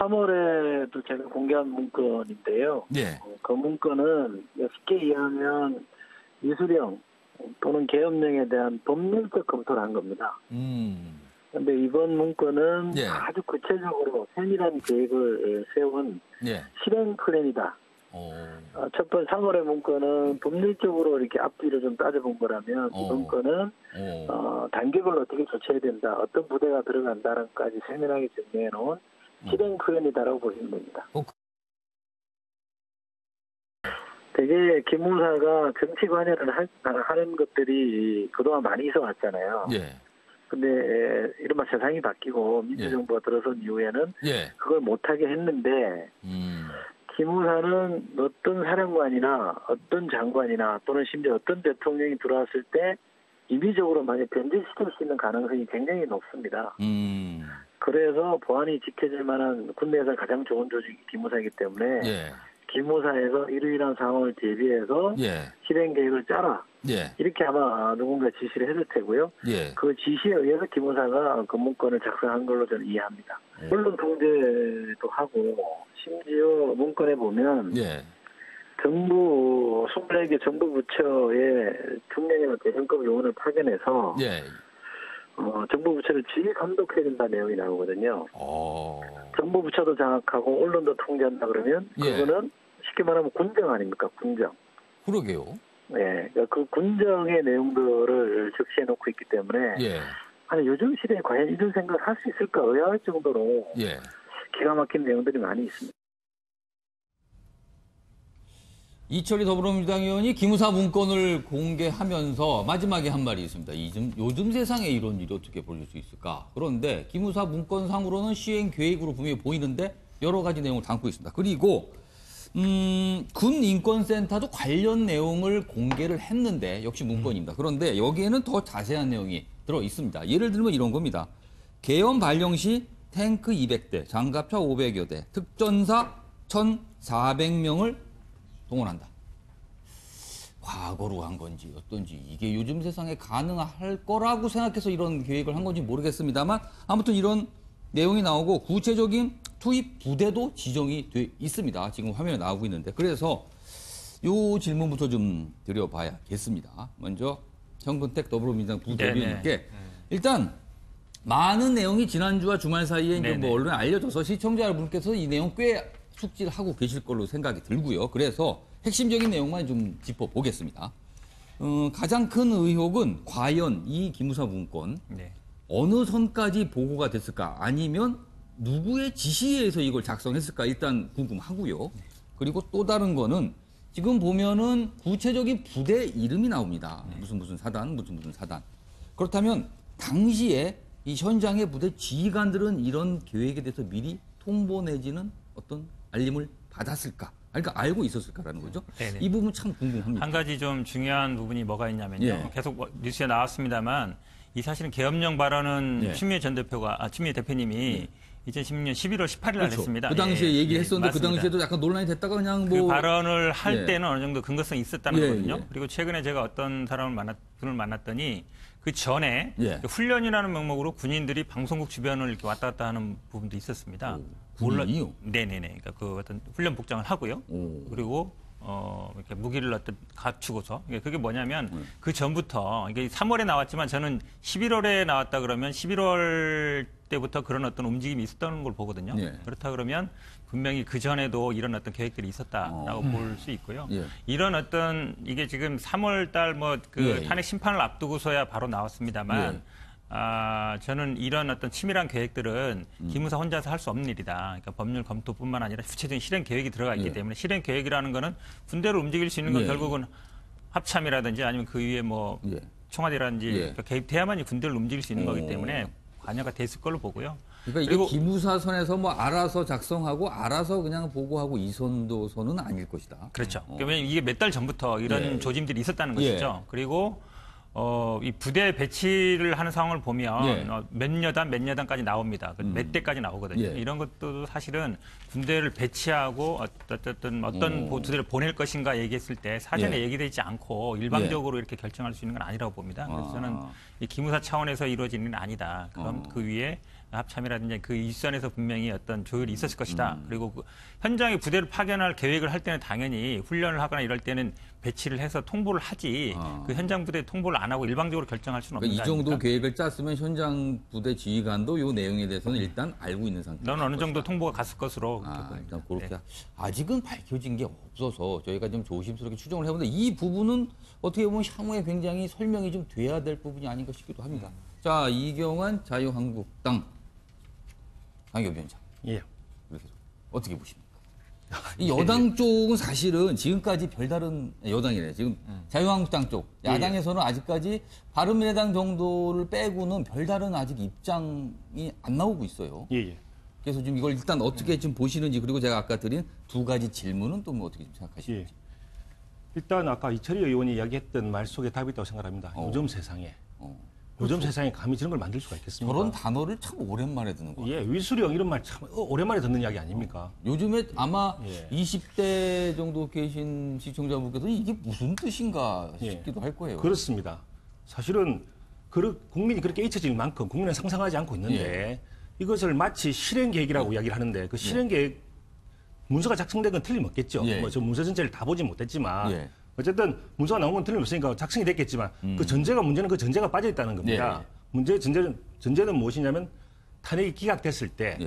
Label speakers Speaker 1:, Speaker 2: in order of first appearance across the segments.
Speaker 1: 3월에도 제가 공개한 문건인데요.
Speaker 2: 예.
Speaker 1: 그 문건은 쉽게 이해하면 미수령 또는 계엄령에 대한 법률적 검토를 한 겁니다. 그런데 이번 문건은
Speaker 2: 예.
Speaker 1: 아주 구체적으로 세밀한 계획을 세운
Speaker 2: 예.
Speaker 1: 실행 플랜이다. 첫 번째 3월의 문건은 법률적으로 이렇게 앞뒤를 좀 따져본 거라면 이번 건은 단계별로 어떻게 조치해야 된다, 어떤 부대가 들어간다는 것까지 세밀하게 정리해 놓은 실행 플랜이다라고 보시면 됩니다. 되게 기무사가 정치 관여를 하는 것들이 그동안 많이 있어 왔잖아요.
Speaker 2: 예. 근데
Speaker 1: 이른바 세상이 바뀌고 민주정부가 들어선 이후에는 그걸 못하게 했는데 기무사는 어떤 사령관이나 어떤 장관이나 또는 심지어 어떤 대통령이 들어왔을 때 임의적으로 많이 변질시킬 수 있는 가능성이 굉장히 높습니다. 그래서 보안이 지켜질 만한 군대에서 가장 좋은 조직이 기무사이기 때문에 기무사에서 이러이러한 상황을 대비해서 실행 계획을 짜라. 이렇게 아마 누군가 지시를 했을 테고요. 그 지시에 의해서 기무사가 그 문건을 작성한 걸로 저는 이해합니다. 언론 통제도 하고 심지어 문건에 보면 정부 24개 정부 부처의 중량이나 대전급 요원을 파견해서 정부 부처를 지휘 감독해야 된다는 내용이 나오거든요. 정부 부처도 장악하고 언론도 통제한다 그러면 그거는 쉽게 말하면 군정 아닙니까? 군정.
Speaker 2: 그러게요.
Speaker 1: 네, 그 군정의 내용들을 적시해 놓고 있기 때문에 아니 요즘 시대에 과연 이런 생각을 할 수 있을까 의아할 정도로 기가 막힌 내용들이 많이 있습니다.
Speaker 2: 이철희 더불어민주당 의원이 기무사 문건을 공개하면서 마지막에 한 말이 있습니다. 요즘 세상에 이런 일이 어떻게 벌어질 수 있을까? 그런데 기무사 문건상으로는 시행 계획으로 분명히 보이는데 여러 가지 내용을 담고 있습니다. 그리고 군인권센터도 관련 내용을 공개를 했는데 역시 문건입니다. 그런데 여기에는 더 자세한 내용이 들어 있습니다. 예를 들면 이런 겁니다. 계엄 발령 시 탱크 200대, 장갑차 500여 대, 특전사 1,400명을 동원한다. 과거로 한 건지 어떤지 이게 요즘 세상에 가능할 거라고 생각해서 이런 계획을 한 건지 모르겠습니다만 아무튼 이런 내용이 나오고 구체적인 투입 부대도 지정이 돼 있습니다. 지금 화면에 나오고 있는데 그래서 요 질문부터 좀 드려봐야겠습니다. 먼저 현근택 더불어민주당 부대변인께 일단 많은 내용이 지난주와 주말 사이에 이제 뭐 언론에 알려져서 시청자 여러분께서 이 내용 꽤 숙지를 하고 계실 걸로 생각이 들고요. 그래서 핵심적인 내용만 좀 짚어보겠습니다. 가장 큰 의혹은 과연 이 기무사 문건 어느 선까지 보고가 됐을까 아니면 누구의 지시에 의해서 이걸 작성했을까 일단 궁금하고요. 그리고 또 다른 거는 지금 보면은 구체적인 부대 이름이 나옵니다. 무슨 사단, 무슨 사단. 그렇다면 당시에 이 현장의 부대 지휘관들은 이런 계획에 대해서 미리 통보 내지는 어떤 알림을 받았을까? 그러니까 알고 있었을까라는 거죠. 이 부분 참 궁금합니다.
Speaker 3: 한 가지 좀 중요한 부분이 뭐가 있냐면요. 계속 뉴스에 나왔습니다만 이 사실은 계엄령 발언은 추미애 대표님이 2016년 11월 18일 날 했습니다.
Speaker 2: 그 당시에 얘기했었는데 그 당시에도 약간 논란이 됐다가 그냥 뭐
Speaker 3: 그 발언을 할 때는 어느 정도 근거성이 있었다는 거거든요. 그리고 최근에 제가 어떤 분을 만났더니 그 전에 훈련이라는 명목으로 군인들이 방송국 주변을 이렇게 왔다 갔다 하는 부분도 있었습니다.
Speaker 2: 군인이요?
Speaker 3: 네네네. 그러니까 그 어떤 훈련 복장을 하고요. 그리고 이렇게 무기를 어떤 갖추고서 그게 뭐냐면 그 전부터 이게 3월에 나왔지만 저는 11월에 나왔다 그러면 11월 때부터 그런 어떤 움직임이 있었다는 걸 보거든요. 그렇다 그러면 분명히 그 전에도 이런 어떤 계획들이 있었다라고 볼 수 있고요. 이런 어떤 이게 지금 3월 달 뭐 그 탄핵 심판을 앞두고서야 바로 나왔습니다만. 저는 이런 어떤 치밀한 계획들은 기무사 혼자서 할 수 없는 일이다. 그러니까 법률 검토뿐만 아니라 구체적인 실행 계획이 들어가 있기 때문에 실행 계획이라는 거는 군대를 움직일 수 있는 건 결국은 합참이라든지 아니면 그 위에 뭐 청와대라든지 그러니까 개입돼야만이 군대를 움직일 수 있는 거기 때문에 관여가 됐을 걸로 보고요.
Speaker 2: 그러니까 이게 기무사 선에서 뭐 알아서 작성하고 알아서 그냥 보고하고 이 선도선은 아닐 것이다.
Speaker 3: 그렇죠. 그러면 이게 몇 달 전부터 이런 조짐들이 있었다는 것이죠. 그리고 이 부대 배치를 하는 상황을 보면 몇 여단까지 나옵니다. 몇 대까지 나오거든요. 이런 것도 사실은 군대를 배치하고 어떤 부대를 보낼 것인가 얘기했을 때 사전에 얘기되지 않고 일방적으로 이렇게 결정할 수 있는 건 아니라고 봅니다. 그래서 저는 이 기무사 차원에서 이루어지는 건 아니다. 그럼 그 위에 합참이라든지 그 일선에서 분명히 어떤 조율이 있었을 것이다. 그리고 그 현장에 부대를 파견할 계획을 할 때는 당연히 훈련을 하거나 이럴 때는 배치를 해서 통보를 하지 그 현장 부대 통보를 안 하고 일방적으로 결정할 수는 없는 거
Speaker 2: 그러니까 이 정도
Speaker 3: 아닙니까?
Speaker 2: 계획을 짰으면 현장 부대 지휘관도 이 내용에 대해서는 일단 알고 있는 상태입니다.
Speaker 3: 넌 어느 정도 통보가 갔을 것으로
Speaker 2: 일단 그렇게
Speaker 3: 네.
Speaker 2: 아직은 밝혀진 게 없어서 저희가 좀 조심스럽게 추정을 해보는데 이 부분은 어떻게 보면 향후에 굉장히 설명이 좀 돼야 될 부분이 아닌가 싶기도 합니다. 자, 이경환 자유한국당 당협위원장.
Speaker 4: 예.
Speaker 2: 어떻게 보십니까? 이 여당 쪽은 사실은 지금까지 별다른 여당이래. 지금 자유한국당 쪽 야당에서는 아직까지 바른미래당 정도를 빼고는 별다른 아직 입장이 안 나오고 있어요.
Speaker 4: 예.
Speaker 2: 그래서 지금 이걸 일단 어떻게 좀 보시는지 그리고 제가 아까 드린 두 가지 질문은 또 뭐 어떻게 좀 생각하시는지.
Speaker 4: 예. 일단 아까 이철희 의원이 이야기했던 말 속에 답이 있다고 생각합니다. 요즘 세상에. 요즘 세상에 감히 저런 걸 만들 수가 있겠습니까?
Speaker 2: 저런 단어를 참 오랜만에 듣는 거 같아요.
Speaker 4: 예, 위수령 이런 말 참 오랜만에 듣는 이야기 아닙니까?
Speaker 2: 요즘에 아마
Speaker 4: 예.
Speaker 2: 20대 정도 계신 시청자분께서는 이게 무슨 뜻인가
Speaker 4: 예.
Speaker 2: 싶기도 할 거예요.
Speaker 4: 그렇습니다. 사실은 국민이 그렇게 잊혀질 만큼 국민은 상상하지 않고 있는데 이것을 마치 실행 계획이라고 이야기를 하는데 그 실행 계획 문서가 작성된 건 틀림없겠죠.
Speaker 2: 예.
Speaker 4: 뭐 저 문서 전체를 다 보진 못했지만
Speaker 2: 예.
Speaker 4: 어쨌든 문서가 나온 건 틀림없으니까 작성이 됐겠지만 그 전제가 문제는 그 전제가 빠져 있다는 겁니다. 전제는 무엇이냐면 탄핵이 기각됐을 때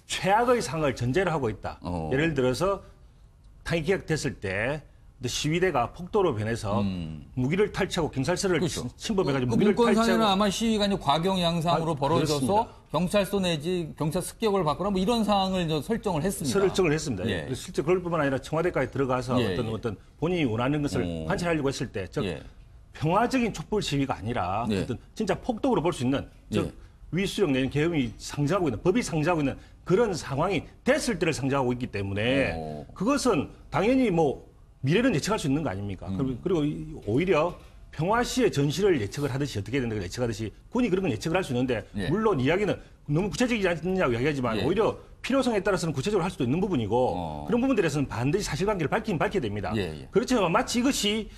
Speaker 4: 최악의 상을 전제로 하고 있다. 예를 들어서 탄핵이 기각됐을 때 시위대가 폭도로 변해서 무기를 탈취하고 경찰서를
Speaker 2: 그렇죠.
Speaker 4: 침범해가지고 무기를
Speaker 2: 문건상에는
Speaker 4: 탈취하고
Speaker 2: 아마 시위가 이제 과경 양상으로 벌어져서
Speaker 4: 그렇습니다.
Speaker 2: 경찰서 내지 경찰 습격을 받거나 뭐 이런 사항을 설정을 했습니다.
Speaker 4: 설정을 했습니다.
Speaker 2: 예.
Speaker 4: 실제 그럴 뿐만 아니라 청와대까지 들어가서 어떤 본인이 원하는 것을 관찰하려고 했을 때, 즉 평화적인 촛불 시위가 아니라 어떤 진짜 폭동으로 볼 수 있는, 즉 위수령 내는 계엄이 상징하고 있는, 법이 상징하고 있는 그런 상황이 됐을 때를 상징하고 있기 때문에 그것은 당연히 뭐 미래는 예측할 수 있는 거 아닙니까? 그리고 오히려 평화시의 전시를 예측을 하듯이 어떻게 된다고 예측하듯이 군이 그런 건 예측을 할 수 있는데 물론 이야기는 너무 구체적이지 않느냐고 이야기하지만 오히려 필요성에 따라서는 구체적으로 할 수도 있는 부분이고 그런 부분들에서는 반드시 사실관계를 밝혀야 됩니다. 그렇지만 마치 이것이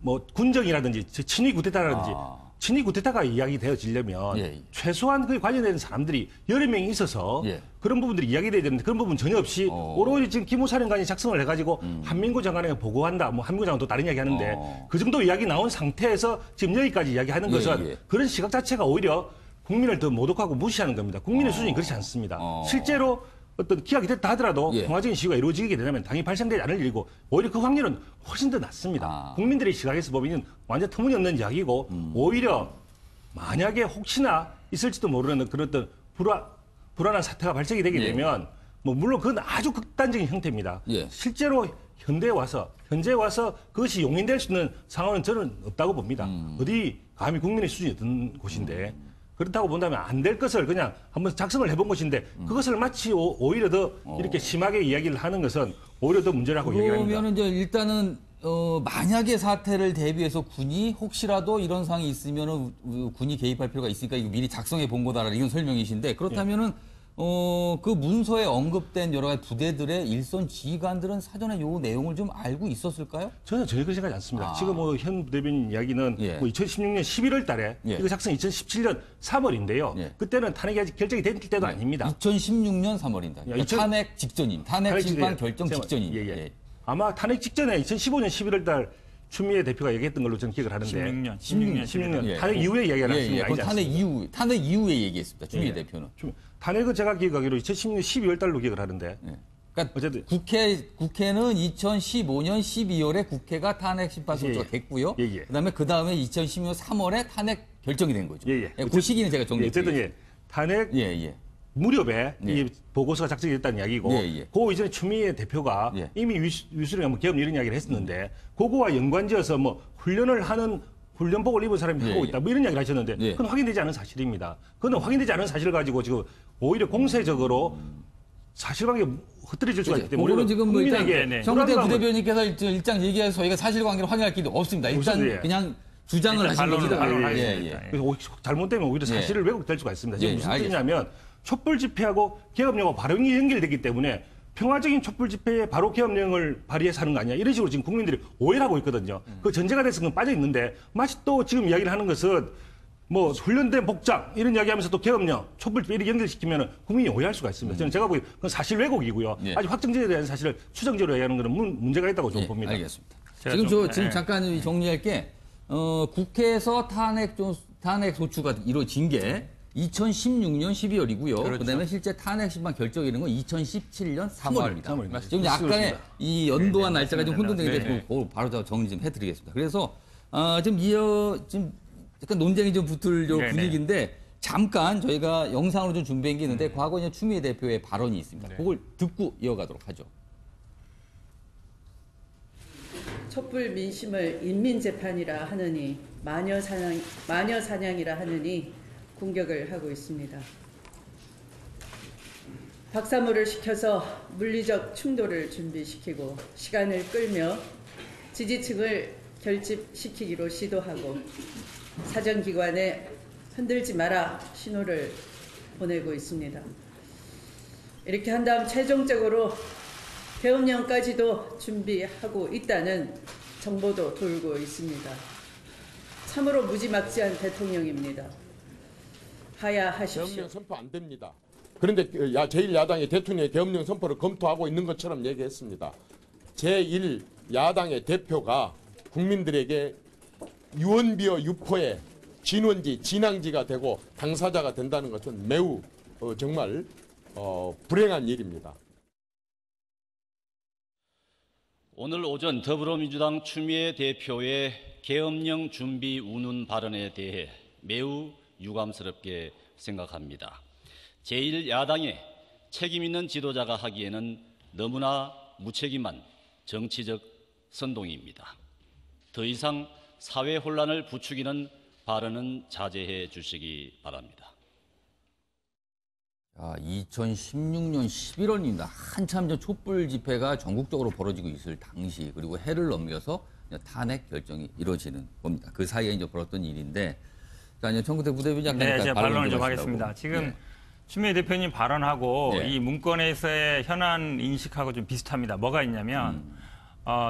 Speaker 4: 뭐 군정이라든지 친위 구테타라든지 친위 구테타가 이야기되어지려면 최소한 그 관련된 사람들이 여러 명이 있어서 그런 부분들이 이야기돼야 되는데 그런 부분 전혀 없이 오로지 지금 기무 사령관이 작성을 해가지고 한민구 장관에게 보고한다. 뭐 한민구 장관 또 다른 이야기 하는데 그 정도 이야기 나온 상태에서 지금 여기까지 이야기하는 것은 그런 시각 자체가 오히려 국민을 더 모독하고 무시하는 겁니다. 국민의 수준이 그렇지 않습니다. 실제로 어떤 기각이 됐다 하더라도 평화적인 시위가 이루어지게 되면 당연히 발생되지 않을 일이고 오히려 그 확률은 훨씬 더 낮습니다. 국민들의 시각에서 보면 완전 터무니없는 이야기고 오히려 만약에 혹시나 있을지도 모르는 그런 어떤 불안한 사태가 발생이 되게 되면 뭐 물론 그건 아주 극단적인 형태입니다. 실제로 현재 와서 그것이 용인될 수 있는 상황은 저는 없다고 봅니다. 어디 감히 국민의 수준이 어떤 곳인데 그렇다고 본다면 안 될 것을 그냥 한번 작성을 해본 것인데 그것을 마치 오히려 더 이렇게 심하게 이야기를 하는 것은 오히려 더 문제라고 얘기합니다.
Speaker 2: 그러면 이제 일단은 만약에 사태를 대비해서 군이 혹시라도 이런 상황이 있으면은 군이 개입할 필요가 있으니까 이거 미리 작성해 본 거다라는 이런 설명이신데 그렇다면은 그 문서에 언급된 여러 가지 부대들의 일선 지휘관들은 사전에 요 내용을 좀 알고 있었을까요?
Speaker 4: 저는 전혀 그렇게 생각하지 않습니다. 지금 뭐 현 대변인 이야기는 뭐 2016년 11월 달에 이거 작성 2017년 3월인데요. 그때는 탄핵이 아직 결정이 된 때도 아닙니다.
Speaker 2: 2016년 3월입니다. 그러니까 탄핵 직전인, 탄핵 심판 결정 직전인.
Speaker 4: 아마 탄핵 직전에 2015년 11월 달 추미애 대표가 얘기했던 걸로 저는 기억을 하는데
Speaker 3: 16년.
Speaker 4: 탄핵 이후에 이야기를 했습니다.
Speaker 2: 탄핵 이후에 얘기했습니다. 추미애 대표는.
Speaker 4: 탄핵은 제가 기억하기로 2016년 12월 달로 기억을 하는데.
Speaker 2: 그러니까 어쨌든 국회는 2015년 12월에 국회가 탄핵 심판 소추가 됐고요. 그다음에 2016년 3월에 탄핵 결정이 된 거죠. 그 시기는 제가 정리했습니다.
Speaker 4: 탄핵 무렵에 이 보고서가 작성이 됐다는 이야기고 그 이전에 추미애 대표가 이미 위수령 뭐 계엄 이런 이야기를 했었는데 그거와 연관지어서 뭐 훈련을 하는 훈련복을 입은 사람이 하고 있다 뭐 이런 이야기를 하셨는데 그건 확인되지 않은 사실입니다. 그건 확인되지 않은 사실을 가지고 지금 오히려 공세적으로 사실관계 흩어질 수가 있기 때문에
Speaker 2: 오늘은 지금 뭐 일단 정대 부대변인께서 일장 얘기해서 저희가 사실관계를 확인할 길이 없습니다. 일단 그냥 주장을 하신 겁니다.
Speaker 4: 그래서 잘못되면 오히려 사실을 왜곡될 수가 있습니다. 지금 무슨 뜻이냐면 촛불 집회하고 계엄령과 바로 연결되기 때문에 평화적인 촛불 집회에 바로 계엄령을 발의해서 하는 거 아니야? 이런 식으로 지금 국민들이 오해를 하고 있거든요. 그 전제가 돼서 그건 빠져 있는데 마치 또 지금 이야기를 하는 것은 뭐 훈련된 복장 이런 이야기하면서 또 계엄령, 촛불 이렇게 연결시키면 국민이 오해할 수가 있습니다. 저는 제가 보기엔 그건 사실 왜곡이고요.
Speaker 2: 예.
Speaker 4: 아직 확정지에 대한 사실을 추정적으로 얘기하는 것은 문제가 있다고 저는
Speaker 2: 예,
Speaker 4: 봅니다.
Speaker 2: 알겠습니다. 지금 잠깐 정리할 게 국회에서 탄핵 소추가 이루어진 게 2016년 12월이고요.
Speaker 3: 그렇죠.
Speaker 2: 그다음에 실제 탄핵 심판 결정이 이른 건 2017년 3월입니다.
Speaker 4: 3월.
Speaker 2: 지금 약간의 이 연도와 날짜가 좀 혼돈되기 때문에
Speaker 3: 네.
Speaker 2: 그거 바로 정리 좀 해드리겠습니다. 그래서 지금 약간 논쟁이 좀 붙을 분위기인데 잠깐 저희가 영상으로 좀 준비한 게 있는데 과거 이제 추미애 대표의 발언이 있습니다.
Speaker 3: 네.
Speaker 2: 그걸 듣고 이어가도록 하죠.
Speaker 5: 촛불 민심을 인민재판이라 하느니 마녀 사냥이라 하느니 공격을 하고 있습니다. 박사모를 시켜서 물리적 충돌을 준비시키고 시간을 끌며 지지층을 결집시키기로 시도하고 사정기관에 흔들지 마라 신호를 보내고 있습니다. 이렇게 한 다음 최종적으로 계엄령까지도 준비하고 있다는 정보도 돌고 있습니다. 참으로 무지막지한 대통령입니다. 하야하십시오.
Speaker 6: 계엄령 선포 안 됩니다. 그런데 제1야당이 대통령의 계엄령 선포를 검토하고 있는 것처럼 얘기했습니다. 제1야당의 대표가 국민들에게 유언비어 유포의 진원지, 진앙지가 되고 당사자가 된다는 것은 매우 정말 불행한 일입니다.
Speaker 7: 오늘 오전 더불어민주당 추미애 대표의 계엄령 준비 운운 발언에 대해 매우 유감스럽게 생각합니다. 제1야당의 책임 있는 지도자가 하기에는 너무나 무책임한 정치적 선동입니다. 더 이상 사회 혼란을 부추기는 발언은 자제해 주시기 바랍니다.
Speaker 2: 2016년 11월입니다. 한참 전 촛불 집회가 전국적으로 벌어지고 있을 당시 그리고 해를 넘겨서 탄핵 결정이 이루어지는 겁니다. 그 사이에 이제 벌었던 일인데, 자, 이제 청구대 부대변인 약간
Speaker 3: 네, 제가 발언을 좀
Speaker 2: 하시라고.
Speaker 3: 하겠습니다. 지금
Speaker 2: 네.
Speaker 3: 추미애 대표님 발언하고
Speaker 2: 네.
Speaker 3: 이 문건에서의 현안 인식하고 좀 비슷합니다. 뭐가 있냐면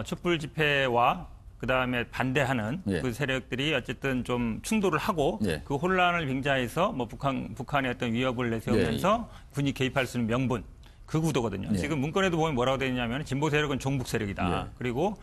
Speaker 3: 촛불 집회와 그다음에 반대하는
Speaker 2: 예.
Speaker 3: 그 세력들이 어쨌든 좀 충돌을 하고
Speaker 2: 예.
Speaker 3: 그 혼란을 빙자해서 뭐 북한의 어떤 위협을 내세우면서 군이 개입할 수 있는 명분 그 구도거든요.
Speaker 2: 예.
Speaker 3: 지금 문건에도 보면 뭐라고 되어 있냐면 진보 세력은 종북 세력이다.
Speaker 2: 예.
Speaker 3: 그리고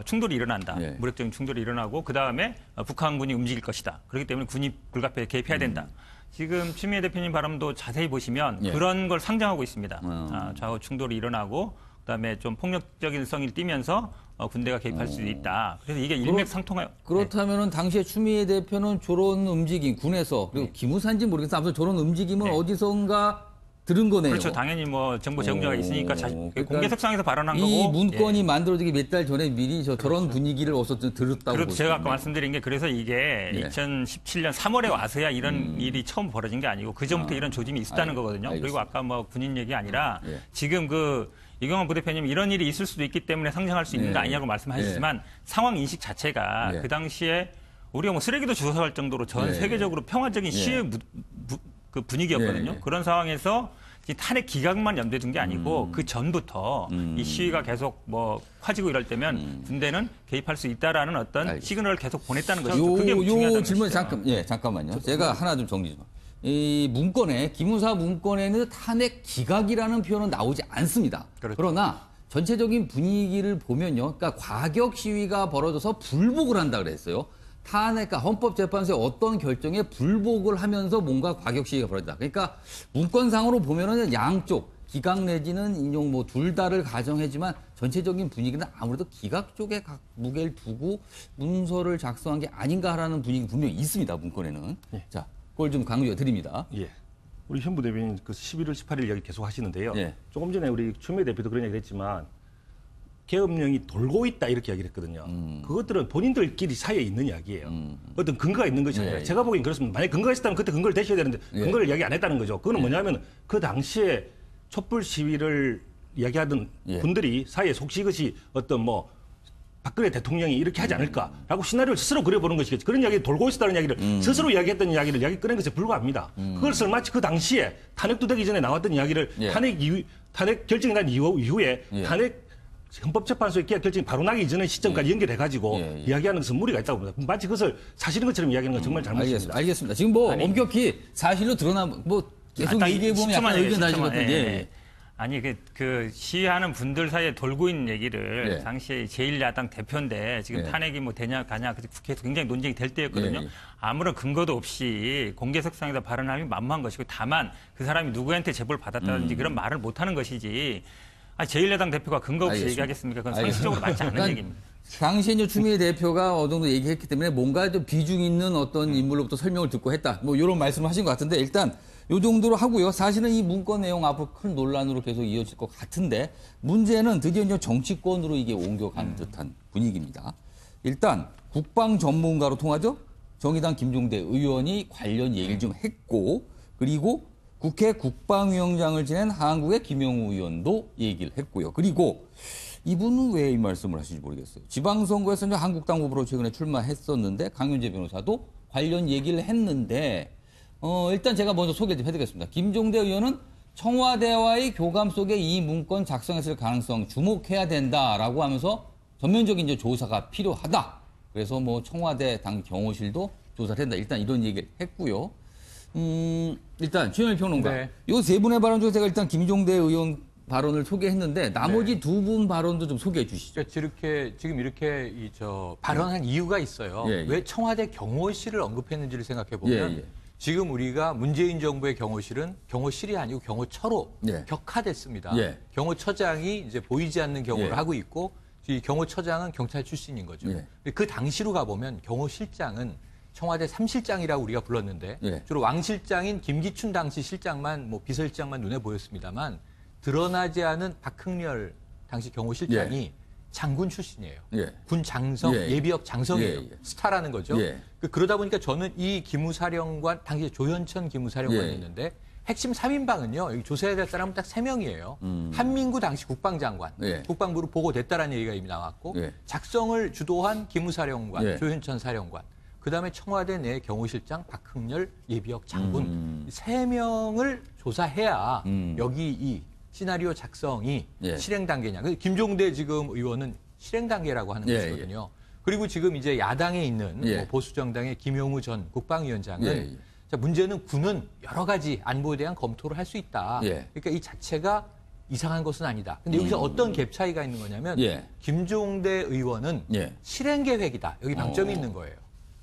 Speaker 3: 충돌이 일어난다.
Speaker 2: 예.
Speaker 3: 무력적인 충돌이 일어나고 그다음에 북한군이 움직일 것이다. 그렇기 때문에 군이 불가피하게 개입해야 된다. 지금 추미애 대표님 발언도 자세히 보시면
Speaker 2: 예.
Speaker 3: 그런 걸 상정하고 있습니다. 좌우 충돌이 일어나고 그다음에 좀 폭력적인 성을 띠면서 군대가 개입할 수 있다. 그래서 이게 일맥상통해요.
Speaker 2: 그렇다면은 당시에 추미애 대표는 저런 움직임 군에서 그리고 기무사인지 모르겠어요. 아무튼 저런 움직임은 어디선가 들은 거네요.
Speaker 3: 그렇죠. 당연히 뭐 정보 제공자가 있으니까
Speaker 2: 그러니까
Speaker 3: 공개석상에서 발언한
Speaker 2: 이
Speaker 3: 거고.
Speaker 2: 문건이 만들어지기 몇 달 전에 미리 저런 분위기를 어디서 들었다고.
Speaker 3: 그렇죠. 제가 아까
Speaker 2: 보시면.
Speaker 3: 말씀드린 게 그래서 이게 2017년 3월에 와서야 이런 일이 처음 벌어진 게 아니고 그 전부터 이런 조짐이 있었다는 거거든요.
Speaker 2: 알겠습니다.
Speaker 3: 그리고 아까 뭐 군인 얘기 아니라
Speaker 2: 예.
Speaker 3: 지금 이경환 부대표님 이런 일이 있을 수도 있기 때문에 상정할 수 있는 거 아니냐고 말씀하셨지만 상황 인식 자체가 그 당시에 우리가 뭐 쓰레기도 주워갈 정도로 전 세계적으로 평화적인 시의 그 분위기였거든요. 그런 상황에서 이 탄핵 기각만 염두에 둔 게 아니고 그 전부터 이 시위가 계속 뭐 커지고 이럴 때면 군대는 개입할 수 있다라는 어떤
Speaker 2: 알겠습니다.
Speaker 3: 시그널을 계속 보냈다는 것이죠. 그게 중요하다는
Speaker 2: 질문
Speaker 3: 것이죠.
Speaker 2: 잠깐만요. 제가 하나 좀 정리 좀. 이 문건에 기무사 문건에는 탄핵 기각이라는 표현은 나오지 않습니다.
Speaker 3: 그렇죠.
Speaker 2: 그러나 전체적인 분위기를 보면요, 그러니까 과격 시위가 벌어져서 불복을 한다 그랬어요. 탄핵, 헌법재판소의 어떤 결정에 불복을 하면서 뭔가 과격 시위가 벌어진다. 그러니까 문건상으로 보면은 양쪽 기각 내지는 인용 뭐 둘 다를 가정하지만 전체적인 분위기는 아무래도 기각 쪽에 무게를 두고 문서를 작성한 게 아닌가라는 분위기 분명히 있습니다. 문건에는.
Speaker 4: 예.
Speaker 2: 자, 그걸 좀 강조해 드립니다.
Speaker 4: 예. 우리 현 부대변인 그 11월 18일 이야기 계속 하시는데요.
Speaker 2: 예.
Speaker 4: 조금 전에 우리 추미애 대표도 그런 얘기를 했지만 계엄령이 돌고 있다 이렇게 이야기를 했거든요. 그것들은 본인들끼리 사이에 있는 이야기예요. 어떤 근거가 있는 것이 아니라
Speaker 2: 예.
Speaker 4: 제가 보기엔 그렇습니다. 만약에 근거가 있었다면 그때 근거를 대셔야 되는데 근거를 이야기 안 했다는 거죠. 그거는 뭐냐면 그 당시에 촛불 시위를 이야기하던 분들이 사이에 속시 것이 어떤 뭐 박근혜 대통령이 이렇게 하지 않을까라고 시나리오를 스스로 그려보는 것이겠죠. 그런 이야기 돌고 있었다는 이야기를 스스로 이야기했던 이야기를 이야기 꺼낸 것에 불과합니다. 그것을 마치 그 당시에 탄핵도 되기 전에 나왔던 이야기를 탄핵 결정이 난 이후에 탄핵 헌법재판소의 기각 결정이 바로 나기 이전의 시점까지 연결해가지고 이야기하는 것은 무리가 있다고 봅니다. 마치 그것을 사실인 것처럼 이야기하는 건 정말 잘못입니다.
Speaker 2: 알겠습니다. 지금 뭐 엄격히 사실로 드러나 뭐 계속 얘기해 보면 약간 의견 다질 것 같은데.
Speaker 3: 아니 그 시위하는 분들 사이에 돌고 있는 얘기를 당시에 제1야당 대표인데 지금 탄핵이 뭐 되냐 가냐 국회에서 굉장히 논쟁이 될 때였거든요. 아무런 근거도 없이 공개석상에서 발언하면 만무한 것이고 다만 그 사람이 누구한테 제보를 받았다든지 그런 말을 못하는 것이지 제1야당 대표가 근거 없이 얘기하겠습니까? 그건 상식적으로 맞지 않는 얘기입니다.
Speaker 2: 당시에 추미애 대표가 어느 정도 얘기했기 때문에 뭔가 좀 비중 있는 어떤 인물로부터 설명을 듣고 했다. 뭐 이런 말씀을 하신 것 같은데 일단 요 정도로 하고요. 사실은 이 문건 내용 앞으로 큰 논란으로 계속 이어질 것 같은데 문제는 드디어 이제 정치권으로 이게 옮겨가는 듯한 분위기입니다. 일단 국방 전문가로 통하죠. 정의당 김종대 의원이 관련 얘기를 좀 했고 그리고 국회 국방위원장을 지낸 한국의 김영우 의원도 얘기를 했고요. 그리고 이분은 왜 이 말씀을 하시는지 모르겠어요. 지방선거에서 이제 한국당 후보로 최근에 출마했었는데 강윤재 변호사도 관련 얘기를 했는데 일단 제가 먼저 소개 좀 해드리겠습니다. 김종대 의원은 청와대와의 교감 속에 이 문건 작성했을 가능성 주목해야 된다라고 하면서 전면적인 이제 조사가 필요하다. 그래서 뭐 청와대 당 경호실도 조사를 한다. 일단 이런 얘기를 했고요. 일단 최현일 평론가. 이 세 분의 발언 중에 제가 일단 김종대 의원 발언을 소개했는데 나머지 두 분 발언도 좀 소개해 주시죠.
Speaker 8: 지금 이렇게 발언한 이유가 있어요. 왜 청와대 경호실을 언급했는지를 생각해 보면 지금 우리가 문재인 정부의 경호실은 경호실이 아니고 경호처로 격화됐습니다. 경호처장이 이제 보이지 않는 경호를 하고 있고 이 경호처장은 경찰 출신인 거죠. 그 당시로 가보면 경호실장은 청와대 3실장이라고 우리가 불렀는데 주로 왕 실장인 김기춘 당시 실장만 뭐 비서실장만 눈에 보였습니다만 드러나지 않은 박흥렬 당시 경호실장이 장군 출신이에요. 군 장성, 예비역 장성이에요. 스타라는 거죠. 그러다 보니까 저는 이 기무사령관, 당시에 조현천 기무사령관이 있는데 핵심 3인방은요. 여기 조사해야 될 사람은 딱 3명이에요. 한민구 당시 국방장관, 국방부로 보고됐다라는 얘기가 이미 나왔고 작성을 주도한 기무사령관, 조현천 사령관, 그다음에 청와대 내 경호실장 박흥렬 예비역 장군 3명을 조사해야 여기 이 시나리오 작성이 실행 단계냐. 김종대 지금 의원은 실행 단계라고 하는 것이거든요. 그리고 지금 이제 야당에 있는 뭐 보수 정당의 김용우 전 국방위원장은 자, 문제는 군은 여러 가지 안보에 대한 검토를 할 수 있다. 그러니까 이 자체가 이상한 것은 아니다. 근데 여기서 어떤 갭 차이가 있는 거냐면 김종대 의원은 실행 계획이다. 여기 방점이 있는 거예요.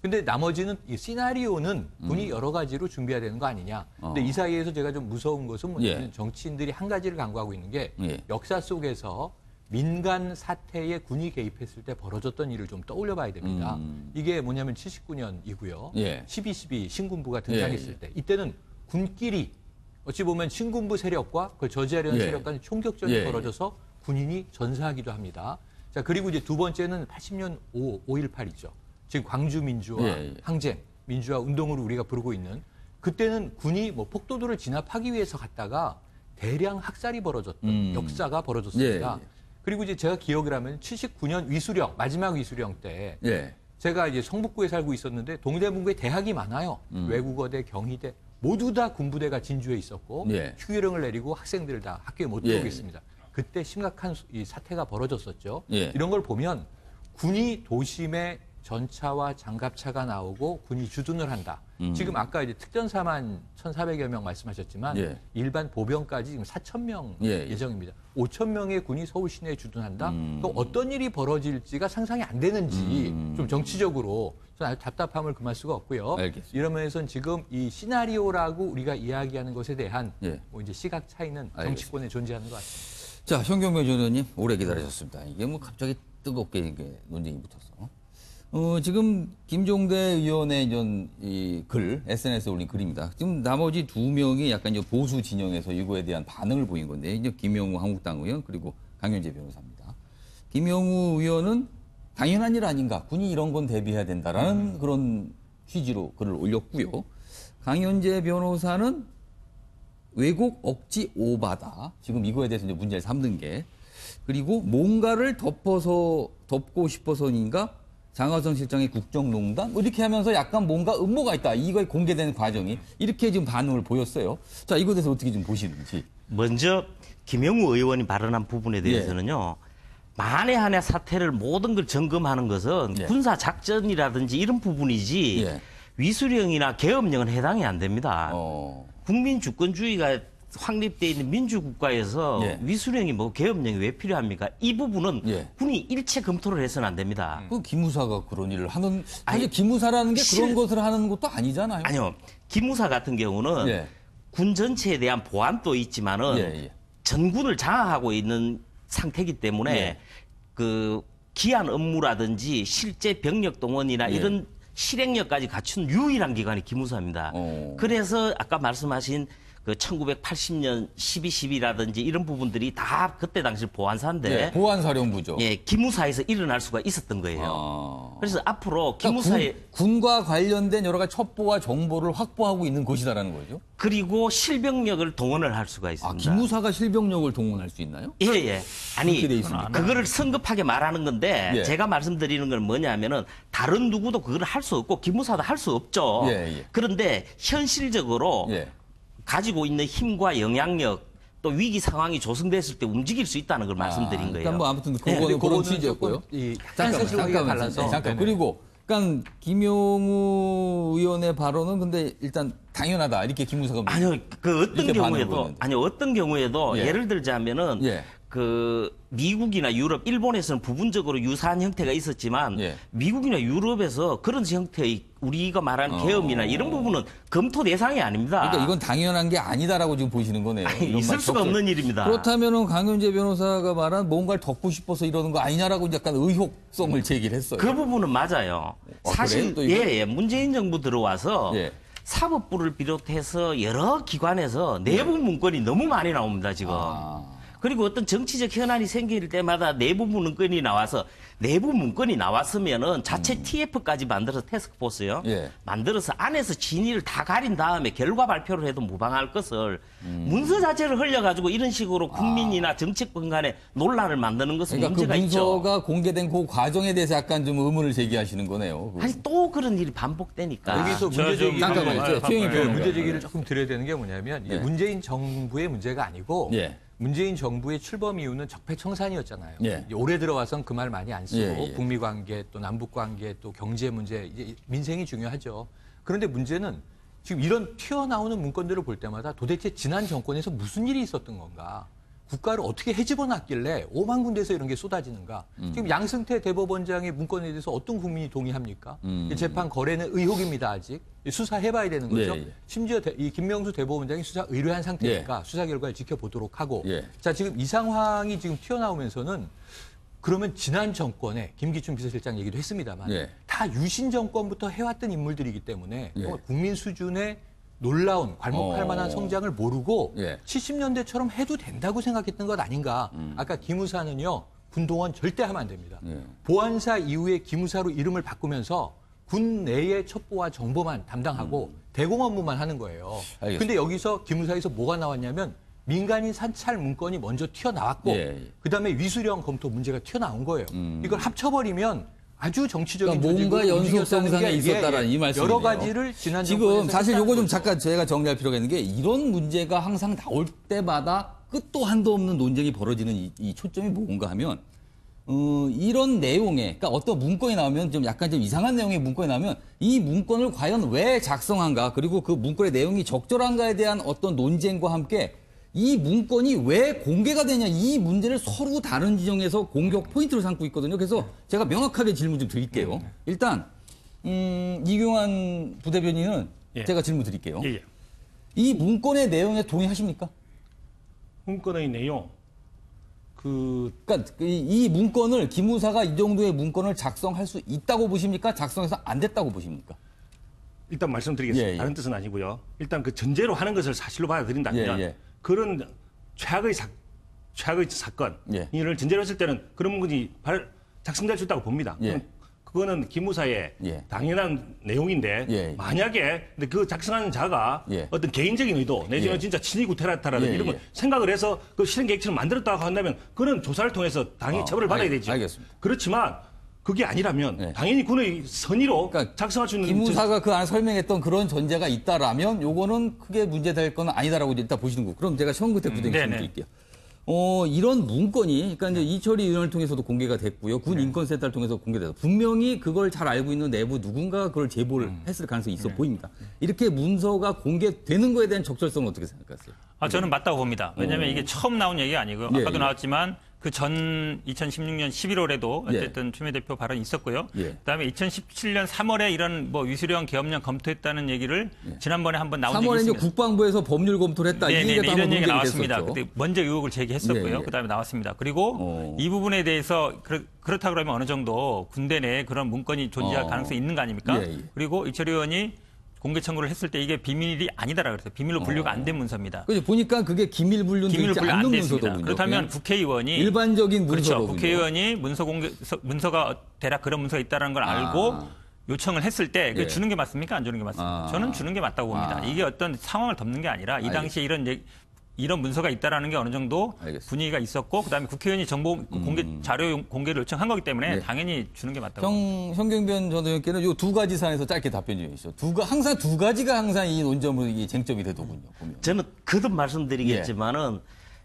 Speaker 8: 근데 나머지는 이 시나리오는 군이 여러 가지로 준비해야 되는 거 아니냐. 근데 이 사이에서 제가 좀 무서운 것은 뭐냐면 정치인들이 한 가지를 강구하고 있는 게 역사 속에서 민간 사태에 군이 개입했을 때 벌어졌던 일을 좀 떠올려 봐야 됩니다. 이게 뭐냐면 79년이고요. 12.12 신군부가 등장했을 때 이때는 군끼리 어찌 보면 신군부 세력과 그걸 저지하려는 세력 간의 총격전이 벌어져서 군인이 전사하기도 합니다. 자, 그리고 이제 두 번째는 80년 5.18이죠. 지금 광주 민주화 항쟁, 민주화 운동으로 우리가 부르고 있는 그때는 군이 뭐 폭도들을 진압하기 위해서 갔다가 대량 학살이 벌어졌던 역사가 벌어졌습니다. 그리고 이제 제가 기억을 하면 79년 위수령, 마지막 위수령 때 제가 이제 성북구에 살고 있었는데 동대문구에 대학이 많아요. 외국어대, 경희대 모두 다 군부대가 진주에 있었고 휴교령을 내리고 학생들을 다 학교에 못 들어오겠습니다. 그때 심각한 이 사태가 벌어졌었죠. 이런 걸 보면 군이 도심에 전차와 장갑차가 나오고 군이 주둔을 한다. 지금 아까 이제 특전사만 1,400여 명 말씀하셨지만 일반 보병까지 지금 4,000명 예정입니다. 5,000명의 군이 서울 시내에 주둔한다. 그럼 어떤 일이 벌어질지가 상상이 안 되는지 좀 정치적으로 저는 아주 답답함을 금할 수가 없고요. 이러면서 지금 이 시나리오라고 우리가 이야기하는 것에 대한 뭐 이제 시각 차이는 정치권에 존재하는 것 같습니다.
Speaker 2: 자, 현경명 전 의원님 오래 기다리셨습니다. 이게 뭐 갑자기 뜨겁게 이게 논쟁이 붙었어. 지금 김종대 의원의 이 글, SNS에 올린 글입니다. 지금 나머지 두 명이 약간 이제 보수 진영에서 이거에 대한 반응을 보인 건데, 이제 김영우 한국당 의원 그리고 강윤재 변호사입니다. 김영우 의원은 당연한 일 아닌가, 군이 이런 건 대비해야 된다라는 그런 취지로 글을 올렸고요. 강윤재 변호사는 왜곡 억지 오바다. 지금 이거에 대해서 이제 문제를 삼는 게, 그리고 뭔가를 덮고 싶어서인가. 장하성 실장의 국정농단 뭐 이렇게 하면서 약간 뭔가 음모가 있다. 이거에 공개되는 과정이 이렇게 지금 반응을 보였어요. 자, 이거에 대해서 어떻게 좀 보시는지.
Speaker 9: 먼저 김영우 의원이 발언한 부분에 대해서는요. 만에 한해 사태를 모든 걸 점검하는 것은
Speaker 2: 예.
Speaker 9: 군사 작전이라든지 이런 부분이지
Speaker 2: 예.
Speaker 9: 위수령이나 계엄령은 해당이 안 됩니다. 국민 주권주의가 확립되어 있는 민주국가에서
Speaker 2: 예.
Speaker 9: 위수령이 뭐 계엄령이 왜 필요합니까? 이 부분은
Speaker 2: 예.
Speaker 9: 군이 일체 검토를 해서는 안 됩니다.
Speaker 2: 그 기무사가 그런 일을 하는 사실 기무사라는 게 그런 것을 하는 것도 아니잖아요.
Speaker 9: 아니요. 기무사 같은 경우는
Speaker 2: 예.
Speaker 9: 군 전체에 대한 보안도 있지만은
Speaker 2: 예.
Speaker 9: 전군을 장악하고 있는 상태이기 때문에
Speaker 2: 예.
Speaker 9: 그 기한 업무라든지 실제 병력 동원이나
Speaker 2: 예.
Speaker 9: 이런 실행력까지 갖춘 유일한 기관이 기무사입니다. 그래서 아까 말씀하신 그 1980년 12.12라든지 이런 부분들이 다 그때 당시 보안사인데
Speaker 2: 예, 보안사령부죠.
Speaker 9: 예, 기무사에서 일어날 수가 있었던 거예요. 그래서 앞으로
Speaker 2: 그러니까
Speaker 9: 기무사에
Speaker 2: 군과 관련된 여러 가지 첩보와 정보를 확보하고 있는 곳이다라는 거죠.
Speaker 9: 그리고 실병력을 동원을 할 수가 있습니다.
Speaker 2: 기무사가 실병력을 동원할 수 있나요?
Speaker 9: 예. 아니,
Speaker 2: 그렇게 돼 있습니까?
Speaker 9: 그거를 성급하게 말하는 건데
Speaker 2: 예.
Speaker 9: 제가 말씀드리는 건 뭐냐면은 다른 누구도 그걸 할 수 없고 기무사도 할 수 없죠.
Speaker 2: 예.
Speaker 9: 그런데 현실적으로
Speaker 2: 예.
Speaker 9: 가지고 있는 힘과 영향력 또 위기 상황이 조성됐을 때 움직일 수 있다는 걸 말씀드린 거예요.
Speaker 2: 그러니까 뭐 아무튼 그거는 그런 취지였고요. 잠깐만.
Speaker 8: 네네.
Speaker 2: 그리고 그러니까 김용우 의원의 발언은 근데 일단 당연하다 이렇게 기무사가
Speaker 9: 아니요, 그 어떤 경우에도
Speaker 2: 예.
Speaker 9: 예를 들자면은
Speaker 2: 예.
Speaker 9: 그 미국이나 유럽, 일본에서는 부분적으로 유사한 형태가 있었지만
Speaker 2: 예.
Speaker 9: 미국이나 유럽에서 그런 형태의 우리가 말하는 계엄이나 이런 부분은 검토 대상이 아닙니다.
Speaker 2: 그러니까 이건 당연한 게 아니다라고 지금 보시는 거네요.
Speaker 9: 아니, 있을 수가 없는 일입니다.
Speaker 2: 그렇다면은 강윤재 변호사가 말한 뭔가를 덮고 싶어서 이러는 거 아니냐라고 약간 의혹성을 제기를 했어요.
Speaker 9: 그 부분은 맞아요. 사실 문재인 정부 들어와서 사법부를 비롯해서 여러 기관에서 내부 문건이 너무 많이 나옵니다, 지금. 그리고 어떤 정치적 현안이 생길 때마다 내부 문건이 나와서 내부 문건이 나왔으면은 자체 TF까지 만들어서 태스크포스요. 만들어서 안에서 진위를 다 가린 다음에 결과 발표를 해도 무방할 것을 문서 자체를 흘려가지고 이런 식으로 국민이나 정치권 간에 논란을 만드는 것은
Speaker 2: 그러니까
Speaker 9: 문제가
Speaker 2: 그
Speaker 9: 있죠.
Speaker 2: 문서가 공개된 그 과정에 대해서 약간 좀 의문을 제기하시는 거네요.
Speaker 9: 아니 또 그런 일이 반복되니까.
Speaker 8: 여기서 문제 제기를 조금 드려야 되는 게 뭐냐면 이게 문재인 정부의 문제가 아니고 문재인 정부의 출범 이유는 적폐청산이었잖아요. 올해 들어와선 그 말 많이 안 쓰고 북미 관계 또 남북 관계 또 경제 문제 이제 민생이 중요하죠. 그런데 문제는 지금 이런 튀어나오는 문건들을 볼 때마다 도대체 지난 정권에서 무슨 일이 있었던 건가? 국가를 어떻게 헤집어 놨길래 5만 군데에서 이런 게 쏟아지는가? 지금 양승태 대법원장의 문건에 대해서 어떤 국민이 동의합니까? 재판 거래는 의혹입니다, 아직. 수사해봐야 되는 거죠. 심지어 이 김명수 대법원장이 수사 의뢰한 상태니까 수사 결과를 지켜보도록 하고. 자, 지금 이 상황이 지금 튀어나오면서는 그러면 지난 정권에 김기춘 비서실장 얘기도 했습니다만 다 유신 정권부터 해왔던 인물들이기 때문에 국민 수준의 놀라운 괄목할 만한 성장을 모르고 70년대처럼 해도 된다고 생각했던 것 아닌가. 아까 기무사는요. 군동원 절대 하면 안 됩니다. 보안사 이후에 기무사로 이름을 바꾸면서 군 내의 첩보와 정보만 담당하고 대공 업무만 하는 거예요. 근데 여기서 기무사에서 뭐가 나왔냐면 민간인 산찰 문건이 먼저 튀어나왔고 그다음에 위수령 검토 문제가 튀어나온 거예요. 이걸 합쳐버리면 아주 정치적인
Speaker 2: 그러니까 뭔가 연속성상에 있었다라는 이 말씀이네요.
Speaker 8: 여러 가지를 지난
Speaker 2: 지금 사실 요거 좀 잠깐 제가 정리할 필요가 있는 게 이런 문제가 항상 나올 때마다 끝도 한도 없는 논쟁이 벌어지는 이 초점이 뭔가 하면 이런 내용에 그러니까 어떤 문건이 나오면 좀 약간 좀 이상한 내용의 문건이 나오면 이 문건을 과연 왜 작성한가 그리고 그 문건의 내용이 적절한가에 대한 어떤 논쟁과 함께 이 문건이 왜 공개가 되냐 이 문제를 서로 다른 지점에서 공격 포인트로 삼고 있거든요. 그래서 제가 명확하게 질문 좀 드릴게요. 일단 이경환 부대변인은 제가 질문 드릴게요. 이 문건의 내용에 동의하십니까?
Speaker 4: 문건의 내용
Speaker 2: 그러니까 이 문건을 기무사가 이 정도의 문건을 작성할 수 있다고 보십니까? 작성해서 안 됐다고 보십니까? 일단
Speaker 4: 말씀드리겠습니다. 다른 뜻은 아니고요. 일단 그 전제로 하는 것을 사실로 받아들인다면 그런 최악의 사건 이를 전제로 했을 때는 그런 문건이 작성될 수 있다고 봅니다. 그거는 기무사의 당연한 내용인데 만약에 근데 그 작성하는 자가 어떤 개인적인 의도 내지는 진짜 친위 구테라타라든지 이런 걸 생각을 해서 그 실행 계획처럼 만들었다고 한다면 그건 조사를 통해서 당연히 처벌을 받아야 되죠.
Speaker 2: 알겠습니다.
Speaker 4: 그렇지만 그게 아니라면 당연히 군의 선의로 작성할 수 있는
Speaker 2: 기무사가 그 안에 설명했던 그런 전제가 있다라면 요거는 크게 문제될 건 아니다라고 일단 보시는 거고 그럼 제가 처음부터 부대변인 드릴게요. 이런 문건이, 그러니까 이제 이철희 의원을 통해서도 공개가 됐고요. 군 인권센터를 통해서 공개돼서 분명히 그걸 잘 알고 있는 내부 누군가가 그걸 제보를 했을 가능성이 있어 보입니다. 이렇게 문서가 공개되는 거에 대한 적절성은 어떻게 생각하세요?
Speaker 3: 저는 맞다고 봅니다. 왜냐하면 이게 처음 나온 얘기 아니고요. 아까도 나왔지만 그 전 2016년 11월에도 어쨌든 추미애 대표 발언이 있었고요. 그다음에 2017년 3월에 이런 뭐 위수령 계엄령 검토했다는 얘기를 지난번에 한번 나온 적이
Speaker 2: 3월에
Speaker 3: 있습니다.
Speaker 2: 이제 국방부에서 법률 검토를 했다.
Speaker 3: 이런 얘기가 나왔습니다. 그때 먼저 의혹을 제기했었고요. 그다음에 나왔습니다. 그리고 이 부분에 대해서 그렇다 그러면 어느 정도 군대 내에 그런 문건이 존재할 가능성이 있는 거 아닙니까? 그리고 이철희 의원이 공개 청구를 했을 때 이게 비밀이 아니다라 그랬어요. 비밀로 분류가 안 된 문서입니다.
Speaker 2: 그렇죠. 보니까 그게 기밀 분류되지 않는 문서더군요.
Speaker 3: 그렇다면 국회의원이
Speaker 2: 일반적인 문서로군요.
Speaker 3: 그렇죠. 국회의원이 문서가 대략 그런 문서가 있다는 걸 알고 요청을 했을 때 주는 게 맞습니까? 안 주는 게 맞습니까? 저는 주는 게 맞다고 봅니다. 이게 어떤 상황을 덮는 게 아니라 이 당시에 이런 문서가 있다라는 게 어느 정도 분위기가 있었고 그다음에 국회의원이 정보 공개 자료 공개를 요청한 거기 때문에 당연히 주는 게 맞다고.
Speaker 2: 현경변 전 의원께는 이 두 가지 사안에서 짧게 답변 주시죠. 항상 두 가지가 항상 이 논점으로 이 쟁점이 되더군요. 보면.
Speaker 9: 저는 거듭 말씀드리겠지만은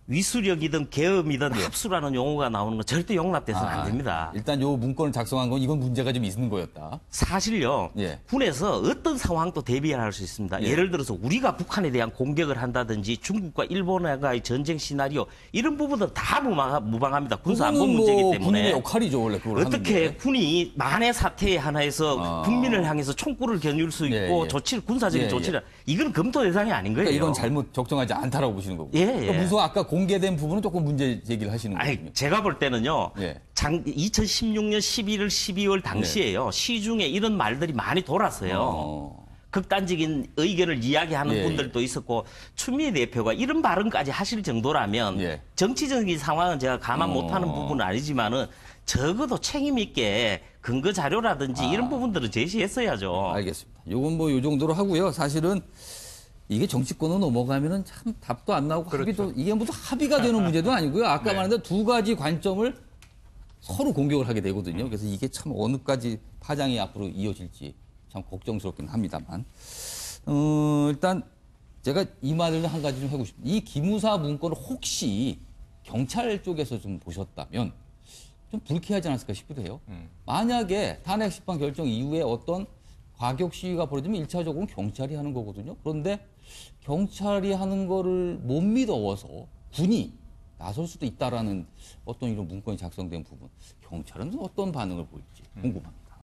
Speaker 9: 위수력이든 계엄이든 합수라는 용어가 나오는 건 절대 용납돼서는 안 됩니다.
Speaker 2: 일단 요 문건을 작성한 건 이건 문제가 좀 있는 거였다.
Speaker 9: 사실요. 군에서 어떤 상황도 대비할 수 있습니다. 예를 들어서 우리가 북한에 대한 공격을 한다든지 중국과 일본과의 전쟁 시나리오 이런 부분은 다 무방합니다. 군사 안보 문제이기 때문에.
Speaker 2: 군인의 역할이죠 원래 그걸
Speaker 9: 어떻게
Speaker 2: 하는데.
Speaker 9: 군이 만해 사태에 하나에서 국민을 향해서 총구를 겨눌 수 있고 조치를 군사적인 조치를 이건 검토 대상이 아닌 거예요.
Speaker 2: 그러니까 이건 잘못 적정하지 않다라고 보시는 거고. 그러니까 문서 아까 공개된 부분은 조금 문제 제기를 하시는 거거든요.
Speaker 9: 제가 볼 때는요. 2016년 11월, 12월 당시에요. 시중에 이런 말들이 많이 돌았어요. 극단적인 의견을 이야기하는 분들도 있었고 추미애 대표가 이런 발언까지 하실 정도라면 정치적인 상황은 제가 감안 못하는 부분은 아니지만은 적어도 책임 있게 근거 자료라든지 이런 부분들을 제시했어야죠.
Speaker 2: 알겠습니다. 요건 뭐 요 정도로 하고요. 사실은 이게 정치권으로 넘어가면은 참 답도 안 나오고 합의도 이게 무슨 합의가 되는 문제도 아니고요. 아까 말한 두 가지 관점을 서로 공격을 하게 되거든요. 그래서 이게 참 어느까지 파장이 앞으로 이어질지 참 걱정스럽긴 합니다만. 일단 제가 이 말을 한 가지 좀 하고 싶습니다. 이 기무사 문건을 혹시 경찰 쪽에서 좀 보셨다면 좀 불쾌하지 않았을까 싶기도 해요. 만약에 탄핵 심판 결정 이후에 어떤 과격 시위가 벌어지면 1차적으로는 경찰이 하는 거거든요. 그런데 경찰이 하는 거를 못 믿어서 군이 나설 수도 있다라는 어떤 이런 문건이 작성된 부분. 경찰은 어떤 반응을 보일지 궁금합니다.